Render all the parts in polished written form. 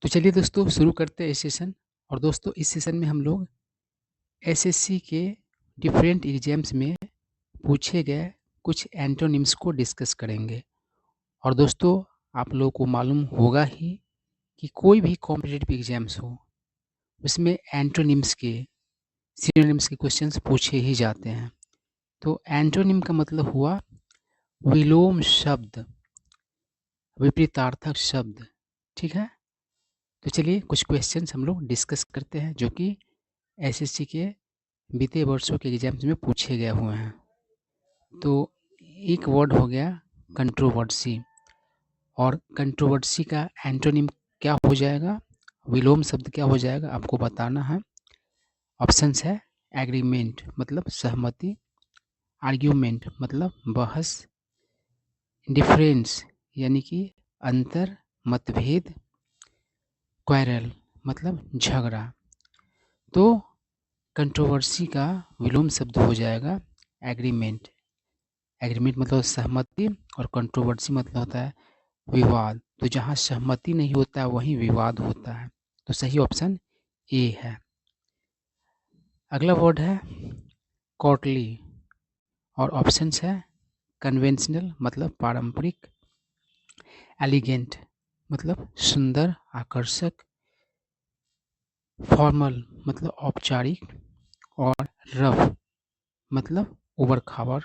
तो चलिए दोस्तों शुरू करते हैं इस सेशन। और दोस्तों इस सेशन में हम लोग एसएससी के डिफरेंट एग्जाम्स में पूछे गए कुछ एंटोनिम्स को डिस्कस करेंगे। और दोस्तों आप लोगों को मालूम होगा ही कि कोई भी कॉम्पिटिटिव एग्जाम्स हो उसमें एंटोनिम्स के सिनोनिम्स के क्वेश्चंस पूछे ही जाते हैं। तो एंटोनिम का मतलब हुआ विलोम शब्द, विपरीतार्थक शब्द। ठीक है, तो चलिए कुछ क्वेश्चंस हम लोग डिस्कस करते हैं जो कि एसएससी के बीते वर्षों के एग्जाम्स में पूछे गए हुए हैं। तो एक वर्ड हो गया कंट्रोवर्सी, और कंट्रोवर्सी का एंटोनिम क्या हो जाएगा, विलोम शब्द क्या हो जाएगा आपको बताना है। ऑप्शंस है एग्रीमेंट मतलब सहमति, आर्ग्यूमेंट मतलब बहस, डिफरेंस यानी कि अंतर मतभेद, क्वेरल मतलब झगड़ा। तो कंट्रोवर्सी का विलोम शब्द हो जाएगा एग्रीमेंट। एग्रीमेंट मतलब सहमति और कंट्रोवर्सी मतलब होता है विवाद। तो जहाँ सहमति नहीं होता है वहीं विवाद होता है। तो सही ऑप्शन ए है। अगला वर्ड है कोर्टली, और ऑप्शंस है कन्वेंशनल मतलब पारंपरिक, एलिगेंट मतलब सुंदर आकर्षक, फॉर्मल मतलब औपचारिक, और रफ मतलब उबड़ खाबड़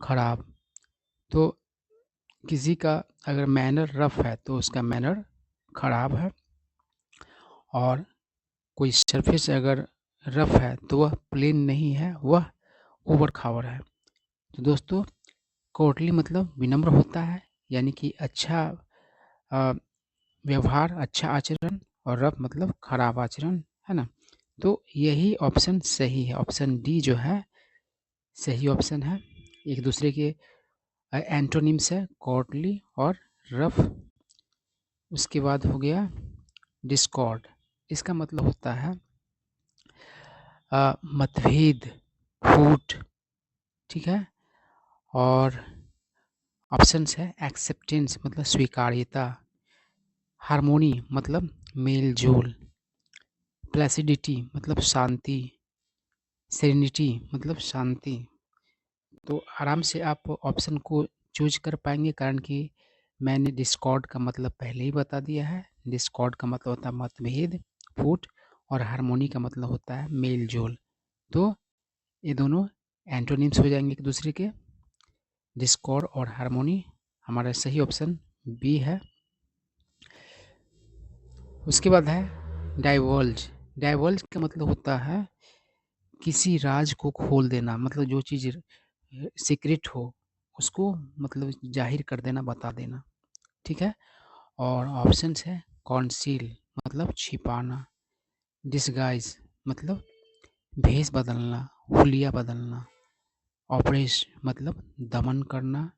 खराब। तो किसी का अगर मैनर रफ है तो उसका मैनर खराब है, और कोई सरफेस अगर रफ है तो वह प्लेन नहीं है, वह उबड़ खाबड़ है। तो दोस्तों कोर्टली मतलब विनम्र होता है, यानी कि अच्छा व्यवहार, अच्छा आचरण, और रफ मतलब खराब आचरण, है ना। तो यही ऑप्शन सही है, ऑप्शन डी जो है सही ऑप्शन है। एक दूसरे के एंटोनिम्स है कोर्टली और रफ। उसके बाद हो गया डिस्कॉर्ड, इसका मतलब होता है मतभेद, फूट। ठीक है, और ऑप्शंस है एक्सेप्टेंस मतलब स्वीकार्यता, हार्मोनी मतलब मेल जोल, प्लेसिडिटी मतलब शांति, सेरेनिटी मतलब शांति। तो आराम से आप ऑप्शन को चूज कर पाएंगे, कारण कि मैंने डिस्कॉर्ड का मतलब पहले ही बता दिया है। डिस्कॉर्ड का मतलब होता है मतभेद, फूट, और हार्मोनी का मतलब होता है मेल जोल। तो ये दोनों एंटोनिम्स हो जाएंगे एक दूसरे के। डिस्कॉर्ड और हार्मोनी हमारा सही ऑप्शन बी है। उसके बाद है डाइवल्ज। डाइवल्ज का मतलब होता है किसी राज को खोल देना, मतलब जो चीज़ सीक्रेट हो उसको मतलब जाहिर कर देना, बता देना। ठीक है, और ऑप्शंस है कॉन्सील मतलब छिपाना, डिसगाइज मतलब भेष बदलना, हुलिया बदलना, ऑपरेश मतलब दमन करना,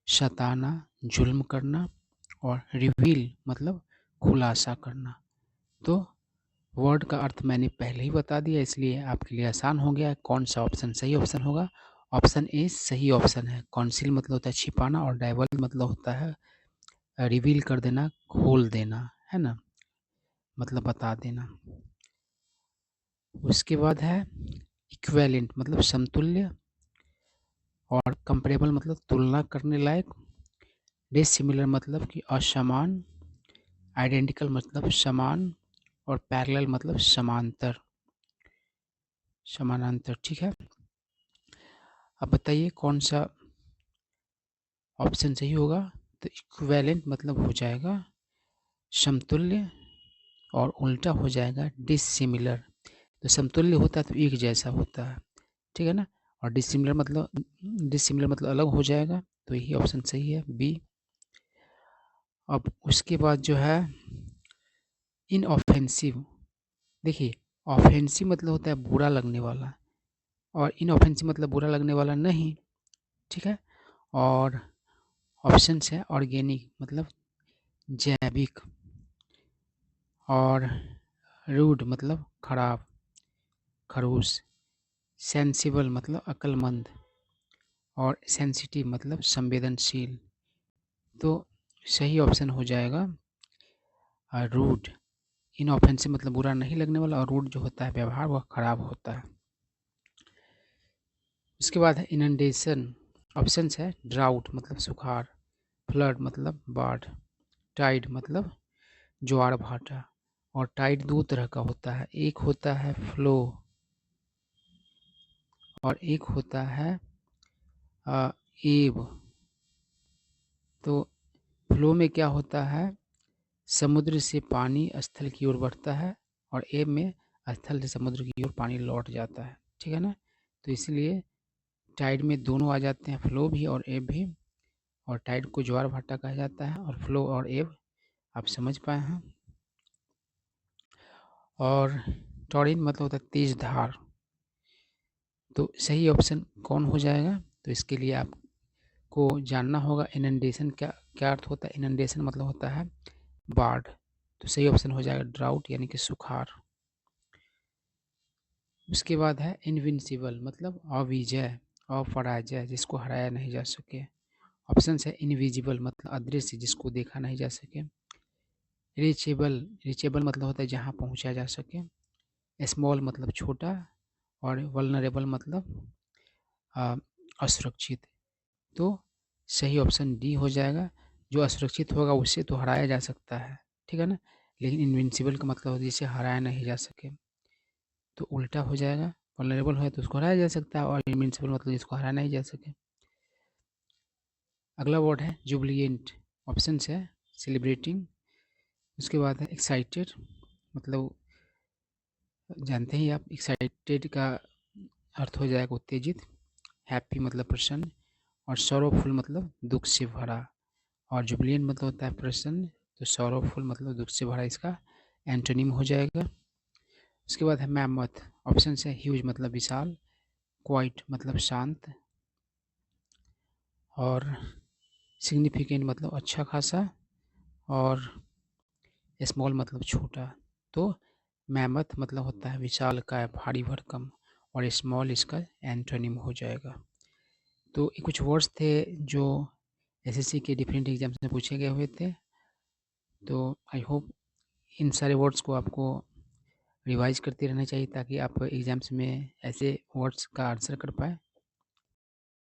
सताना, जुल्म करना, और रिवील मतलब खुलासा करना। तो वर्ड का अर्थ मैंने पहले ही बता दिया, इसलिए आपके लिए आसान हो गया कौन सा ऑप्शन सही ऑप्शन होगा। ऑप्शन ए सही ऑप्शन है। कॉन्सील मतलब होता है छिपाना, और डाइवर्ज मतलब होता है रिवील कर देना, खोल देना, है ना, मतलब बता देना। उसके बाद है इक्विवेलेंट मतलब समतुल्य, और कंपेरेबल मतलब तुलना करने लायक, डिसिमिलर मतलब कि असमान, आइडेंटिकल मतलब समान, और पैरेलल मतलब समांतर, समानांतर। ठीक है, अब बताइए कौन सा ऑप्शन सही होगा। तो इक्विवेलेंट मतलब हो जाएगा समतुल्य, और उल्टा हो जाएगा डिसिमिलर। तो समतुल्य होता है तो एक जैसा होता है, ठीक है ना, और डिसिमिलर मतलब अलग हो जाएगा। तो यही ऑप्शन सही है बी। अब उसके बाद जो है इनऑफेंसिव। देखिए ऑफेंसिव मतलब होता है बुरा लगने वाला, और इनऑफेंसिव मतलब बुरा लगने वाला नहीं। ठीक है, और ऑप्शन है ऑर्गेनिक मतलब जैविक, और रूड मतलब खराब, खड़ूस, सेंसिबल मतलब अक्लमंद, और सेंसिटिव मतलब संवेदनशील। तो सही ऑप्शन हो जाएगा रूड। इनऑफेंसिव मतलब बुरा नहीं लगने वाला, और रूड जो होता है व्यवहार वह खराब होता है। उसके बाद है इनंडेशन। ऑप्शंस है ड्राउट मतलब सुखाड़, फ्लड मतलब बाढ़, टाइड मतलब ज्वार भाटा। और टाइड दो तरह का होता है, एक होता है फ्लो और एक होता है एव। तो फ्लो में क्या होता है, समुद्र से पानी स्थल की ओर बढ़ता है, और एव में स्थल से समुद्र की ओर पानी लौट जाता है, ठीक है ना। तो इसलिए टाइड में दोनों आ जाते हैं, फ्लो भी और एव भी। और टाइड को ज्वार भाटा कहा जाता है, और फ्लो और एव आप समझ पाए हैं। और टॉरिन मतलब होता है तेज धार। तो सही ऑप्शन कौन हो जाएगा, तो इसके लिए आपको जानना होगा इनंडेशन क्या क्या अर्थ होता है। इनंडेशन मतलब होता है बाढ़। तो सही ऑप्शन हो जाएगा ड्राउट यानी कि सुखाड़। उसके बाद है इनविंसिबल मतलब अविजय, अपराजय, जिसको हराया नहीं जा सके। ऑप्शन है इनविजिबल मतलब अदृश्य, जिसको देखा नहीं जा सके। रीचेबल, रीचेबल मतलब होता है जहाँ पहुँचा जा सके। स्मॉल मतलब छोटा, और वल्नरेबल मतलब असुरक्षित। तो सही ऑप्शन डी हो जाएगा। जो असुरक्षित होगा उससे तो हराया जा सकता है, ठीक है ना। लेकिन इनविंसिबल का मतलब होता है जिसे हराया नहीं जा सके, तो उल्टा हो जाएगा। वल्नरेबल है तो उसको हराया जा सकता है, और इनविंसिबल मतलब जिसको हराया नहीं जा सके। अगला वर्ड है जुबलिएंट। ऑप्शन है सेलिब्रेटिंग। उसके बाद है एक्साइटेड मतलब जानते ही आप, एक्साइटेड का अर्थ हो जाएगा उत्तेजित। हैप्पी मतलब प्रसन्न, और सौरवफुल मतलब दुख से भरा। और जुबलियन मतलब होता है प्रसन्न, तो सौरवफुल मतलब दुख से भरा इसका एंटोनिम हो जाएगा। उसके बाद है मैमथ। ऑप्शन है ह्यूज मतलब विशाल, क्वाइट मतलब शांत, और सिग्निफिकेंट मतलब अच्छा खासा, और स्मॉल मतलब छोटा। तो मैमथ मतलब होता है विशाल का भारी भरकम, और स्मॉल इसका एंटोनिम हो जाएगा। तो ये कुछ वर्ड्स थे जो एसएससी के डिफरेंट एग्जाम्स में पूछे गए हुए थे। तो आई होप इन सारे वर्ड्स को आपको रिवाइज करते रहना चाहिए, ताकि आप एग्जाम्स में ऐसे वर्ड्स का आंसर कर पाए।